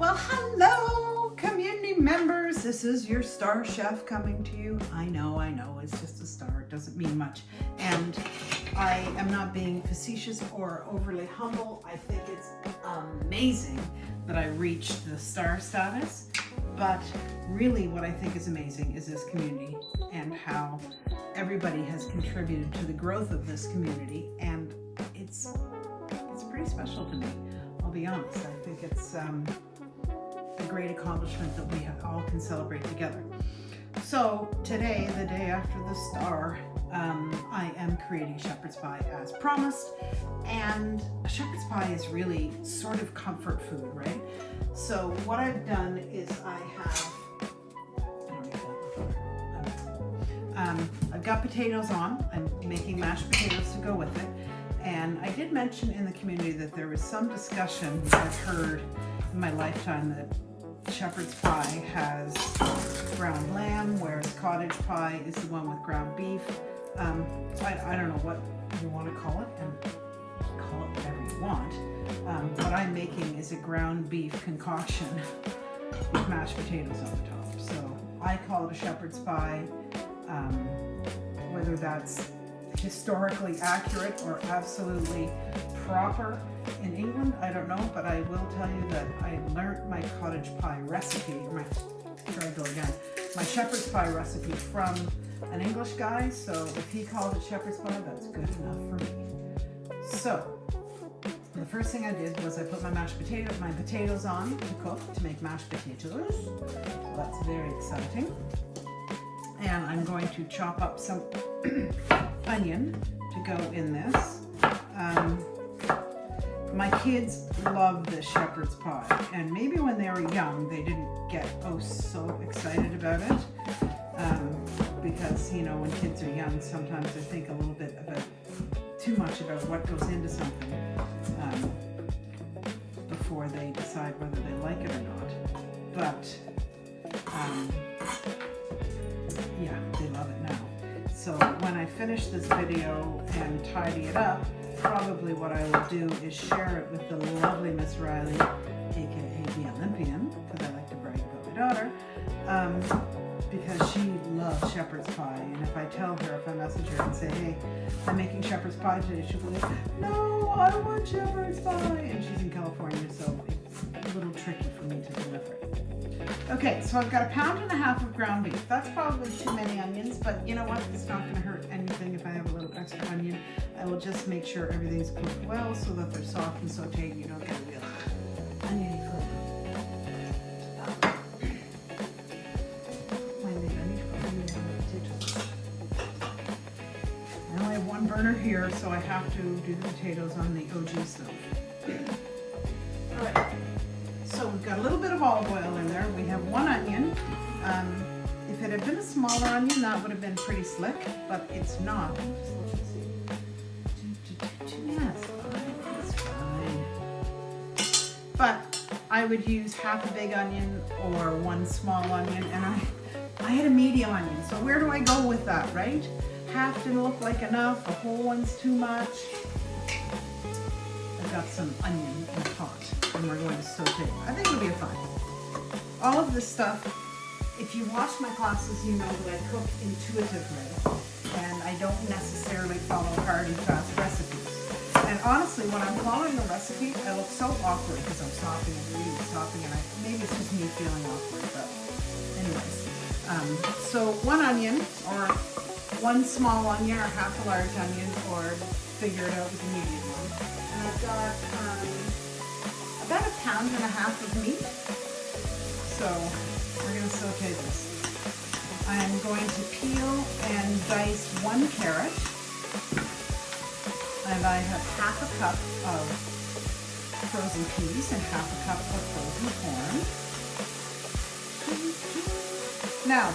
Well, hello, community members. This is your star chef coming to you. I know, it's just a star. It doesn't mean much. And I am not being facetious or overly humble. I think it's amazing that I reached the star status. But really what I think is amazing is this community and how everybody has contributed to the growth of this community. And it's pretty special to me. I'll be honest. I think it's a great accomplishment that we all can celebrate together. So today, the day after the star, I am creating shepherd's pie as promised. And a shepherd's pie is really sort of comfort food, right? So what I've done is I've got potatoes on. I'm making mashed potatoes to go with it. And I did mention in the community that there was some discussion I've heard in my lifetime that shepherd's pie has ground lamb, whereas cottage pie is the one with ground beef. I don't know what you want to call it, and call it whatever you want. What I'm making is a ground beef concoction with mashed potatoes on the top. So I call it a shepherd's pie. Whether that's historically accurate or absolutely proper in England, I don't know, but I will tell you that I learned my cottage pie recipe, my shepherd's pie recipe from an English guy, so if he called it shepherd's pie, that's good enough for me. So the first thing I did was I put my potatoes on to cook, to make mashed potatoes. So that's very exciting. And I'm going to chop up some onion to go in this. My kids love this shepherd's pie, and maybe when they were young they didn't get so excited about it, because when kids are young sometimes they think a little bit about too much about what goes into something before they decide whether they like it or not. But yeah, they love it now. So when I finish this video and tidy it up, probably what I will do is share it with the lovely Miss Riley, aka the Olympian, because I like to brag about my daughter, because she loves shepherd's pie. And if I tell her, if I message her and say, hey, I'm making shepherd's pie today, she'll be like, no, I want shepherd's pie. And she's in California, so it's a little tricky for me to deliver it. Okay, so I've got 1.5 pounds of ground beef. That's probably too many onions, but you know what? It's not going to hurt anything if I have a little extra onion. I will just make sure everything's cooked well so that they're soft and sauteed. You don't get a real oniony flavor. I only have one burner here, so I have to do the potatoes on the OG stove. All right. So we've got a little bit of olive oil in there. We have one onion. If it had been a smaller onion, that would have been pretty slick, but it's not. Yeah, it's fine. But I would use half a big onion or one small onion, and I had a medium onion. So where do I go with that, right? Half didn't look like enough, a whole one's too much. I've got some onion in the pot, and we're going to saute. I think it'll be fine. All of this stuff, if you watch my classes, you know that I cook intuitively, and I don't necessarily follow hard and fast recipes. And honestly, when I'm following a recipe, I look so awkward because I'm stopping and reading and stopping, and maybe it's just me feeling awkward, but anyways. So one onion, or one small onion, or half a large onion, or figure it out with a medium one. And I've got about 1.5 pounds of meat. So we're going to saute this. I'm going to peel and dice 1 carrot. And I have half a cup of frozen peas and half a cup of frozen corn. Now,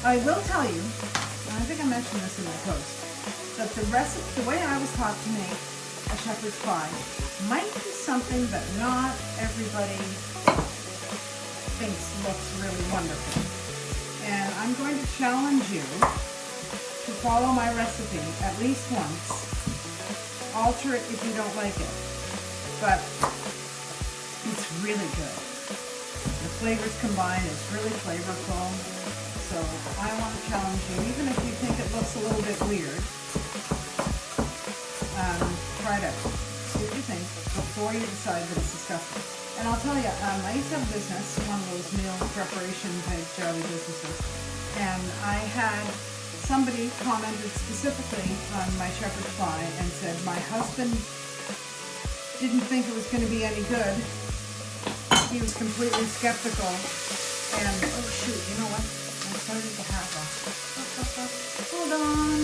I will tell you, and I think I mentioned this in my post, that the recipe, the way I was taught to make a shepherd's pie, might be something that not everybody thinks looks really wonderful. And I'm going to challenge you to follow my recipe at least once. Alter it if you don't like it. But it's really good. flavors combined. It's really flavorful. So I want to challenge you, even if you think it looks a little bit weird, try it out. See what you think before you decide that it's disgusting. And I'll tell you, I used to have a business, one of those meal preparation type jelly businesses, and I had somebody commented specifically on my shepherd's pie and said, my husband didn't think it was going to be any good. He was completely skeptical. And, oh shoot, you know what? I started to have a... Hold on.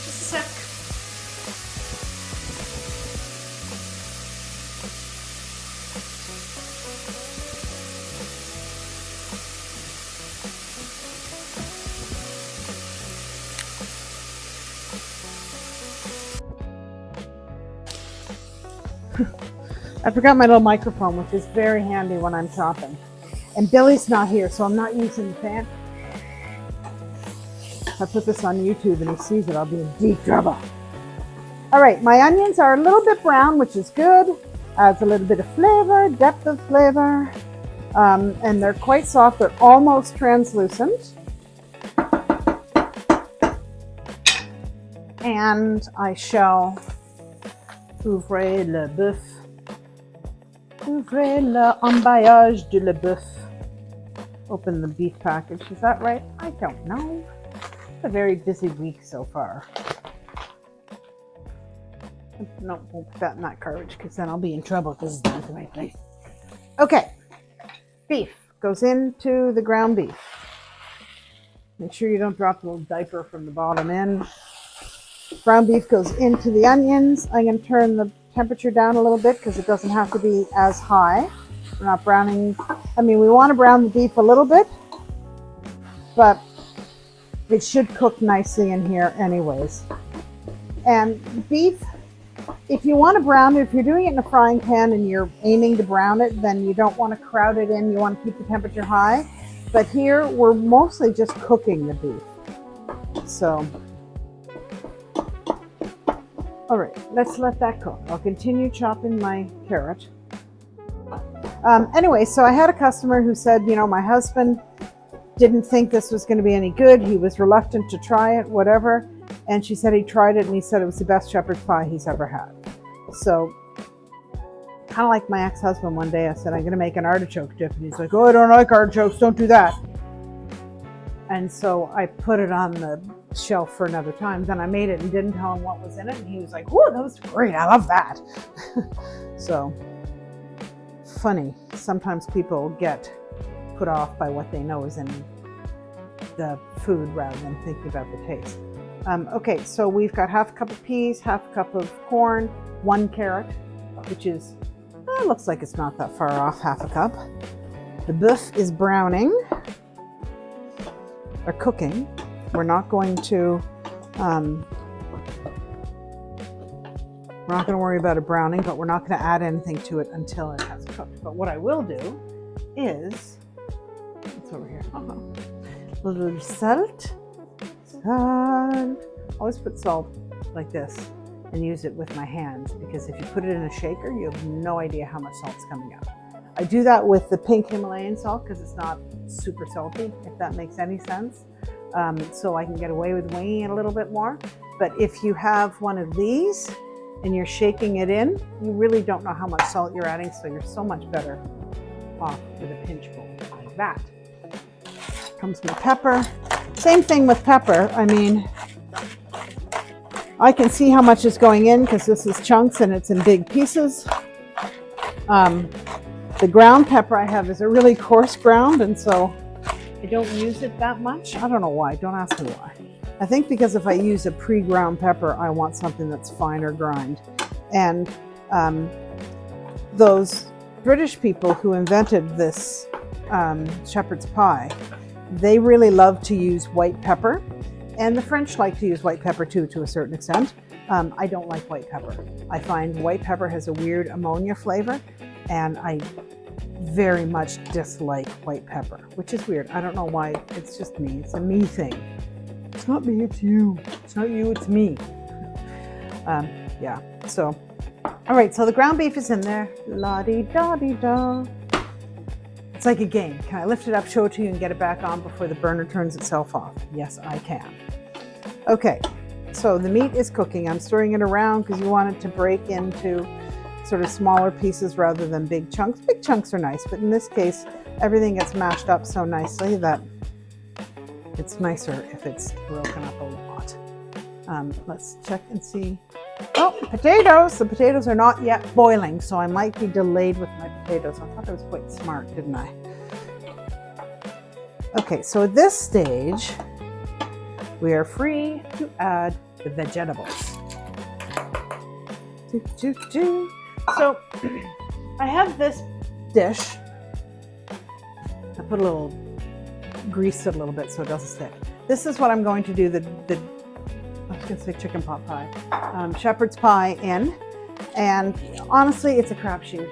Just a sec. I forgot my little microphone, which is very handy when I'm chopping. And Billy's not here, so I'm not using the pan. If I put this on YouTube and he sees it, I'll be in deep trouble. All right, my onions are a little bit brown, which is good. Adds a little bit of flavor, depth of flavor. And they're quite soft. They're almost translucent. And I shall ouvrir le bœuf. Ouvrez l'emballage de le bœuf. Open the beef package. Is that right? I don't know. It's a very busy week so far. No, won't put that in that garbage because then I'll be in trouble because it's not the right place. Okay. Beef goes into the ground beef. Make sure you don't drop the little diaper from the bottom in. Ground beef goes into the onions. I'm going to turn the temperature down a little bit because it doesn't have to be as high. We're not browning. I mean, we want to brown the beef a little bit, but it should cook nicely in here anyways. And beef, if you want to brown it, if you're doing it in a frying pan and you're aiming to brown it, then you don't want to crowd it in. You want to keep the temperature high. But here, we're mostly just cooking the beef. So, all right, let's let that cook. I'll continue chopping my carrot. Anyway, so I had a customer who said, you know, my husband didn't think this was going to be any good. He was reluctant to try it, whatever. And she said he tried it and he said it was the best shepherd's pie he's ever had. So, kind of like my ex-husband one day, I said, I'm going to make an artichoke dip. And he's like, oh, I don't like artichokes. Don't do that. And so I put it on the shelf for another time. Then I made it and didn't tell him what was in it. And he was like, oh, that was great. I love that. So, funny. Sometimes people get put off by what they know is in the food rather than thinking about the taste. Okay, so we've got half a cup of peas, half a cup of corn, 1 carrot, which is, looks like it's not that far off, half a cup. The bœuf is browning, or cooking. We're not going to worry about it browning, but we're not going to add anything to it until it has cooked. But what I will do is, it's over here, a little salt. Always put salt like this and use it with my hands, because if you put it in a shaker, you have no idea how much salt's coming out. I do that with the pink Himalayan salt because it's not super salty, if that makes any sense. So I can get away with winging it a little bit more. But if you have one of these and you're shaking it in, you really don't know how much salt you're adding, so you're so much better off with a pinch bowl like that. Comes my pepper. Same thing with pepper. I mean, I can see how much is going in because this is chunks and it's in big pieces. The ground pepper I have is a really coarse ground, and so I don't use it that much. I don't know why. Don't ask me why. I think because if I use a pre-ground pepper, I want something that's finer grind. And those British people who invented this shepherd's pie, they really love to use white pepper, and the French like to use white pepper too, to a certain extent. I don't like white pepper. I find white pepper has a weird ammonia flavor, and I very much dislike white pepper, which is weird. I don't know why. It's just me. It's a me thing. It's not me, it's you. It's not you, it's me. Yeah, so, all right, so the ground beef is in there. La-di-da-di-da. It's like a game. Can I lift it up, show it to you, and get it back on before the burner turns itself off? Yes, I can. Okay, so the meat is cooking. I'm stirring it around because you want it to break into sort of smaller pieces rather than big chunks. Big chunks are nice, but in this case, everything gets mashed up so nicely that it's nicer if it's broken up a lot. Let's check and see. Oh, potatoes! The potatoes are not yet boiling, so I might be delayed with my potatoes. I thought I was quite smart, didn't I? Okay, so at this stage, we are free to add the vegetables. So I have this dish. I put a little grease it a little bit so it doesn't stick. This is what I'm going to do I was going to say chicken pot pie, shepherd's pie in, and honestly, it's a crapshoot.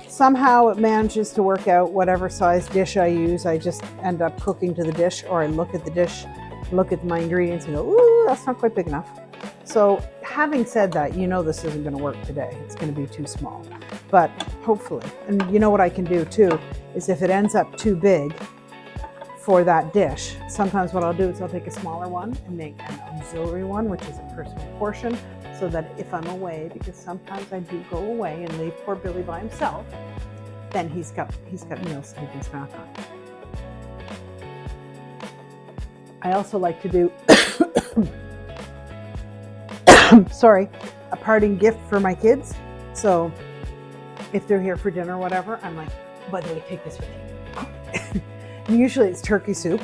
Somehow it manages to work out whatever size dish I use. I just end up cooking to the dish, or I look at the dish, look at my ingredients and go, ooh, that's not quite big enough. So having said that, you know this isn't going to work today. It's going to be too small, but hopefully. And you know what I can do too, is if it ends up too big for that dish, sometimes what I'll do is I'll take a smaller one and make an auxiliary one, which is a personal portion, so that if I'm away, because sometimes I do go away and leave poor Billy by himself, then he's got meals that he can snack on. I also like to do sorry, a parting gift for my kids. So if they're here for dinner or whatever, I'm like, by the way, take this with you. And usually it's turkey soup.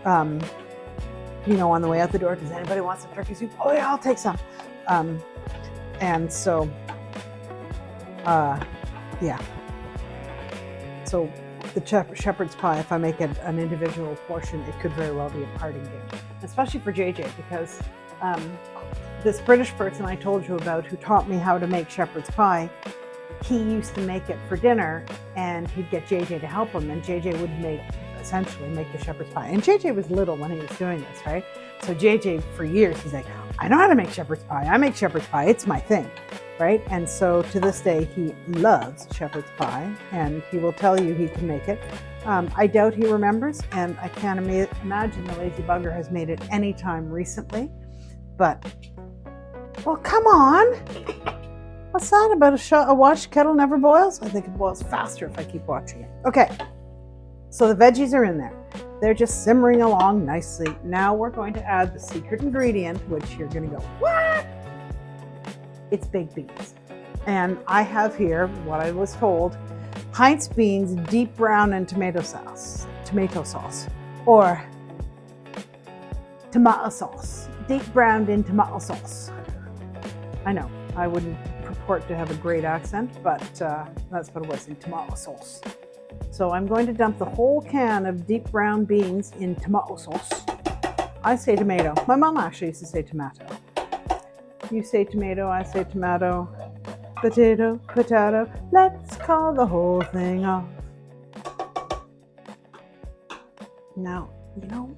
You know, on the way out the door, does anybody want some turkey soup? Oh yeah, I'll take some. And so, yeah. So the shepherd's pie, if I make it an individual portion, it could very well be a parting gift, especially for JJ, because this British person I told you about who taught me how to make shepherd's pie, he used to make it for dinner and he'd get JJ to help him, and JJ would essentially make the shepherd's pie. And JJ was little when he was doing this, right? So JJ, for years, he's like, I know how to make shepherd's pie. I make shepherd's pie. It's my thing, right? And so to this day, he loves shepherd's pie, and he will tell you he can make it. I doubt he remembers, and I can't imagine the lazy bugger has made it any time recently. But, well, come on. What's that about a watched kettle never boils? I think it boils faster if I keep watching it. Okay, so the veggies are in there. They're just simmering along nicely. Now we're going to add the secret ingredient, which you're going to go, what? It's baked beans. And I have here what I was told, Heinz beans deep brown in tomato sauce, or tomato sauce, deep browned in tomato sauce. I know, I wouldn't purport to have a great accent, but that's what it was, in tomato sauce. So I'm going to dump the whole can of deep brown beans in tomato sauce. I say tomato. My mom actually used to say tomato. You say tomato, I say tomato. Potato, potato, let's call the whole thing off. Now, you know,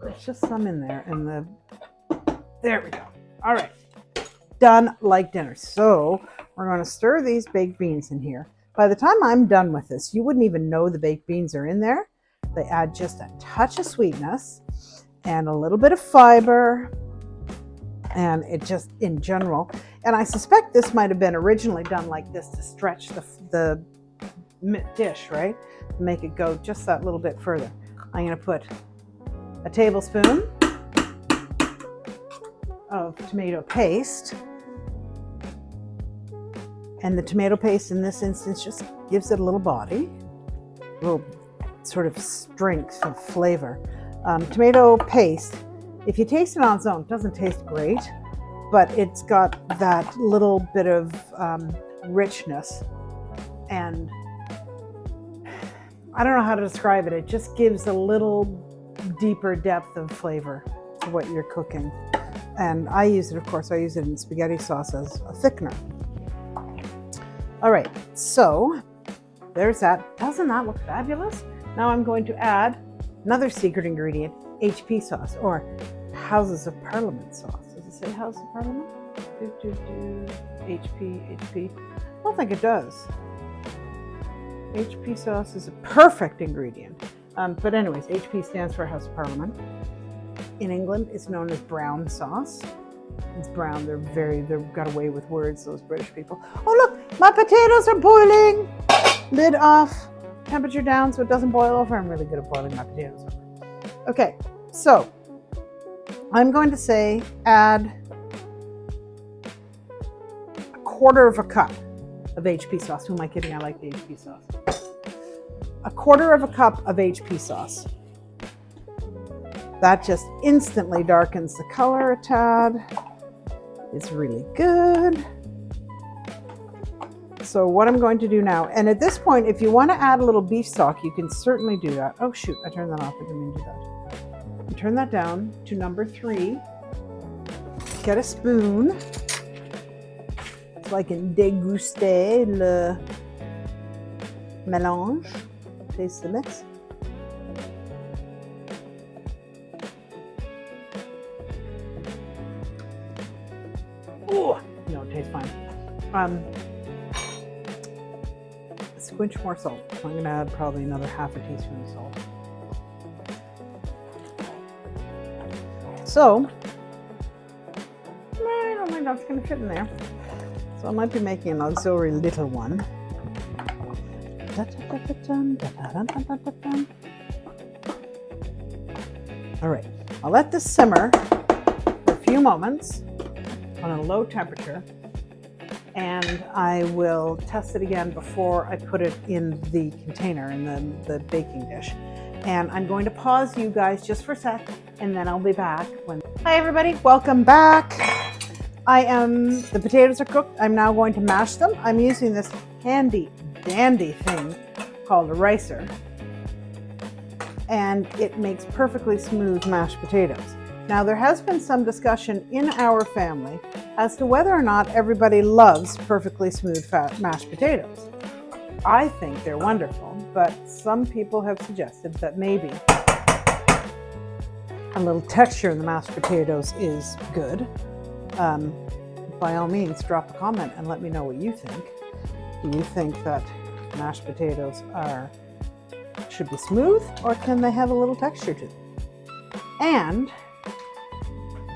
there's just some in there, and there we go. All right, done like dinner. So we're going to stir these baked beans in here. By the time I'm done with this, you wouldn't even know the baked beans are in there. They add just a touch of sweetness and a little bit of fiber, and it just, in general, and I suspect this might have been originally done like this to stretch the dish, right? Make it go just that little bit further. I'm going to put a tablespoon of tomato paste. And the tomato paste in this instance just gives it a little body, a little sort of strength of flavor. Tomato paste, if you taste it on its own, it doesn't taste great, but it's got that little bit of richness, and I don't know how to describe it. It just gives a little deeper depth of flavor to what you're cooking. And I use it, of course, I use it in spaghetti sauce as a thickener. All right, so there's that. Doesn't that look fabulous? Now I'm going to add another secret ingredient, HP sauce, or Houses of Parliament sauce. Does it say House of Parliament? HP. I don't think it does. HP sauce is a perfect ingredient. But anyways, HP stands for House of Parliament. In England, it's known as brown sauce. It's brown. They've got away with words, those British people. Oh look, my potatoes are boiling. Lid off, temperature down so it doesn't boil over. I'm really good at boiling my potatoes over. Okay, so I'm going to say add a quarter of a cup of HP sauce. Who am I kidding? I like the HP sauce. A quarter of a cup of HP sauce. That just instantly darkens the color a tad. It's really good. So what I'm going to do now, and at this point, if you want to add a little beef stock, you can certainly do that. Oh shoot, I turned that off. I didn't mean to do that. You turn that down to number 3. Get a spoon. It's like in déguster le mélange. Taste the mix. Oh, no, it tastes fine. A squinch more salt. So I'm going to add probably another half a teaspoon of salt. So, I don't think that's going to fit in there. So I might be making an auxiliary little one. All right, I'll let this simmer for a few moments on a low temperature, and I will test it again before I put it in the container, in the baking dish. And I'm going to pause you guys just for a sec, and then I'll be back when... Hi everybody, welcome back. The potatoes are cooked. I'm now going to mash them. I'm using this handy dandy thing called a ricer, and it makes perfectly smooth mashed potatoes. Now, there has been some discussion in our family as to whether or not everybody loves perfectly smooth mashed potatoes. I think they're wonderful, but some people have suggested that maybe a little texture in the mashed potatoes is good. By all means, drop a comment and let me know what you think. Do you think that mashed potatoes should be smooth, or can they have a little texture to them? And,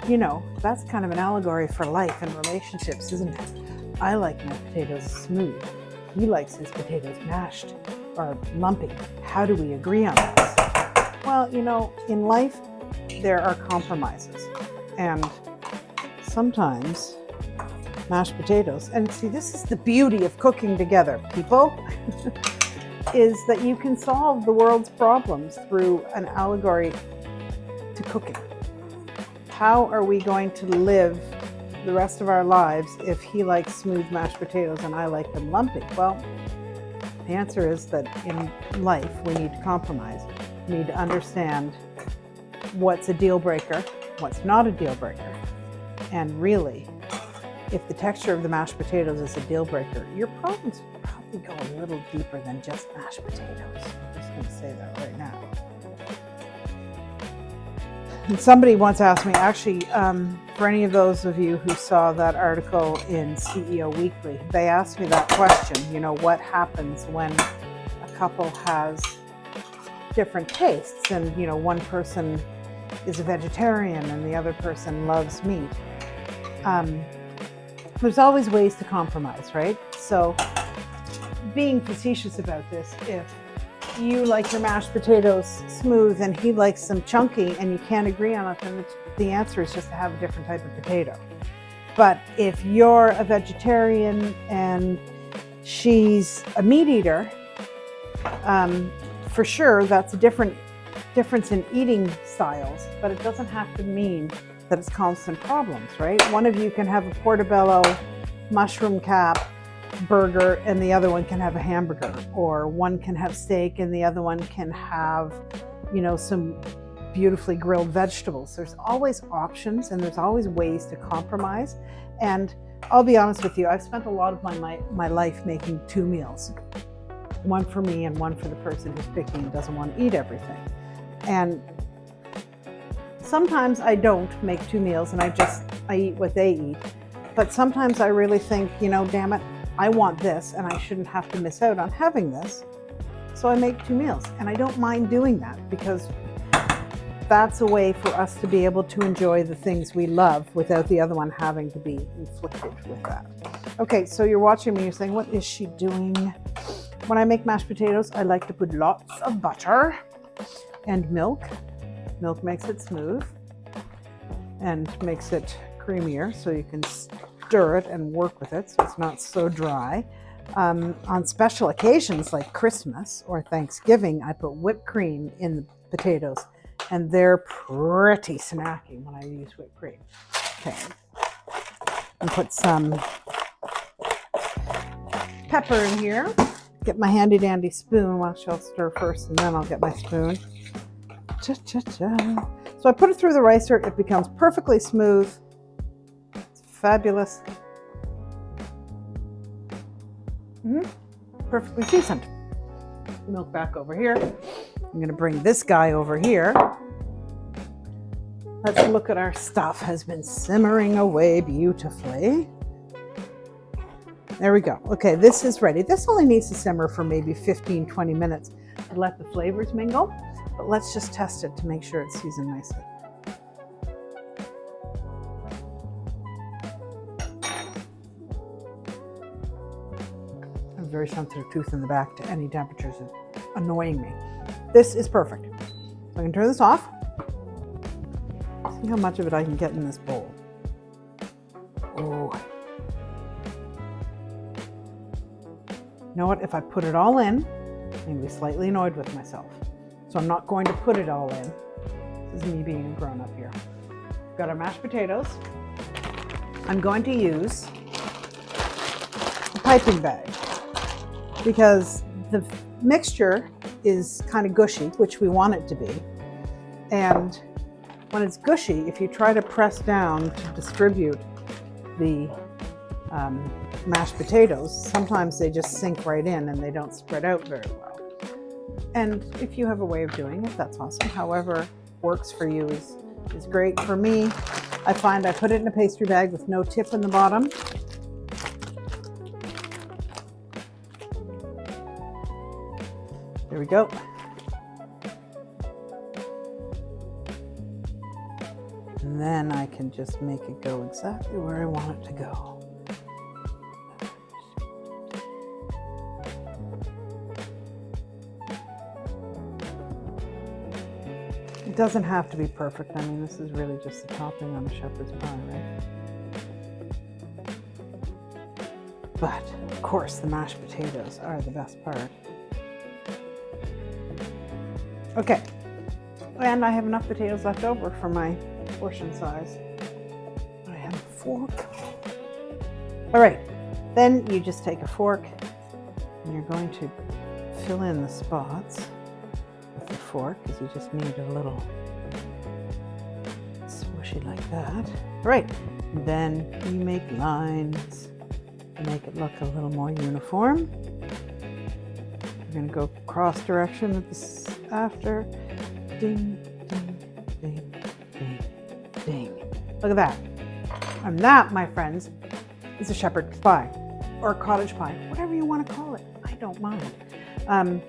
you know, that's kind of an allegory for life and relationships, isn't it? I like my potatoes smooth. He likes his potatoes mashed or lumpy. How do we agree on this? Well, you know, in life, there are compromises. And sometimes mashed potatoes, and see, this is the beauty of cooking together, people, is that you can solve the world's problems through an allegory to cooking. How are we going to live the rest of our lives if he likes smooth mashed potatoes and I like them lumpy? Well, the answer is that in life we need to compromise. We need to understand what's a deal breaker, what's not a deal breaker. And really, if the texture of the mashed potatoes is a deal breaker, your problems probably go a little deeper than just mashed potatoes. I'm just going to say that right now. And somebody once asked me, actually, for any of those of you who saw that article in CEO Weekly, they asked me that question, you know, what happens when a couple has different tastes and, you know, one person is a vegetarian and the other person loves meat. There's always ways to compromise, right? So being facetious about this, if you like your mashed potatoes smooth and he likes them chunky and you can't agree on it, then the answer is just to have a different type of potato. But if you're a vegetarian and she's a meat eater, for sure that's a difference in eating styles, but it doesn't have to mean that it's constant problems, right? One of you can have a portobello mushroom cap burger and the other one can have a hamburger, or one can have steak and the other one can have, you know, some beautifully grilled vegetables. There's always options and there's always ways to compromise. And I'll be honest with you, I've spent a lot of my life making 2 meals. One for me and one for the person who's picky and doesn't want to eat everything. And sometimes I don't make 2 meals and I eat what they eat. But sometimes I really think, you know, damn it, I want this and I shouldn't have to miss out on having this. So I make 2 meals, and I don't mind doing that because that's a way for us to be able to enjoy the things we love without the other one having to be inflicted with that. Okay, so you're watching me, you're saying, what is she doing? When I make mashed potatoes, I like to put lots of butter and milk. Milk makes it smooth and makes it creamier, so you can stir it and work with it so it's not so dry. On special occasions like Christmas or Thanksgiving, I put whipped cream in the potatoes, and they're pretty snacky when I use whipped cream. Okay, and put some pepper in here. Get my handy dandy spoon. Well, she'll stir first, and then I'll get my spoon. Cha-cha-cha. So I put it through the ricer. It becomes perfectly smooth. It's fabulous. Perfectly seasoned. Milk back over here. I'm going to bring this guy over here. Let's look at our stuff. Has been simmering away beautifully. There we go. Okay, this is ready. This only needs to simmer for maybe 15-20 minutes to let the flavors mingle. But let's just test it to make sure it's seasoned nicely. I have a very sensitive tooth in the back to any temperatures. It's annoying me. This is perfect. So I can turn this off. See how much of it I can get in this bowl. Oh. You know what? If I put it all in, I'm going to be slightly annoyed with myself. So I'm not going to put it all in. This is me being a grown-up here. We've got our mashed potatoes. I'm going to use a piping bag because the mixture is kind of gushy, which we want it to be. And when it's gushy, if you try to press down to distribute the mashed potatoes, sometimes they just sink right in and they don't spread out very well. And if you have a way of doing it, that's awesome. However works for you is great. For me, I find I put it in a pastry bag with no tip in the bottom. There we go. And then I can just make it go exactly where I want it to go. It doesn't have to be perfect. I mean, this is really just the topping on a shepherd's pie, right? But, of course, the mashed potatoes are the best part. Okay, and I have enough potatoes left over for my portion size. I have a fork. All right, then you just take a fork and you're going to fill in the spots with the fork because you just need a little smushy like that. All right, then you make lines to make it look a little more uniform. You're going to go cross direction with this after. Ding, ding, ding, ding, ding. Look at that. And that, my friends, is a shepherd's pie or cottage pie, whatever you want to call it. I don't mind.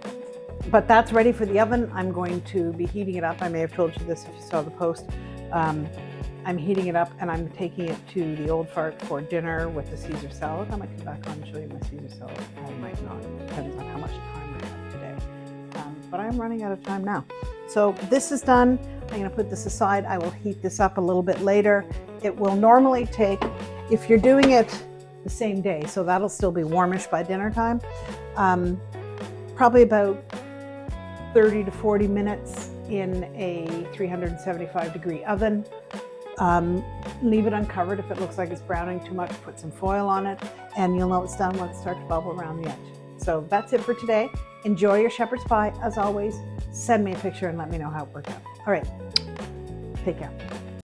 But that's ready for the oven. I'm going to be heating it up. I may have told you this if you saw the post. I'm heating it up and I'm taking it to the Old Fart for dinner with the Caesar salad. I might come back on and show you my Caesar salad. I might not. It depends on how much time I have today. But I'm running out of time now. So this is done. I'm going to put this aside. I will heat this up a little bit later. It will normally take, if you're doing it the same day, so that'll still be warmish by dinner time, probably about 30 to 40 minutes in a 375 degree oven. Leave it uncovered. If it looks like it's browning too much, put some foil on it and you'll know it's done when it starts to bubble around the edge. So that's it for today. Enjoy your shepherd's pie. As always, send me a picture and let me know how it worked out. All right, take care.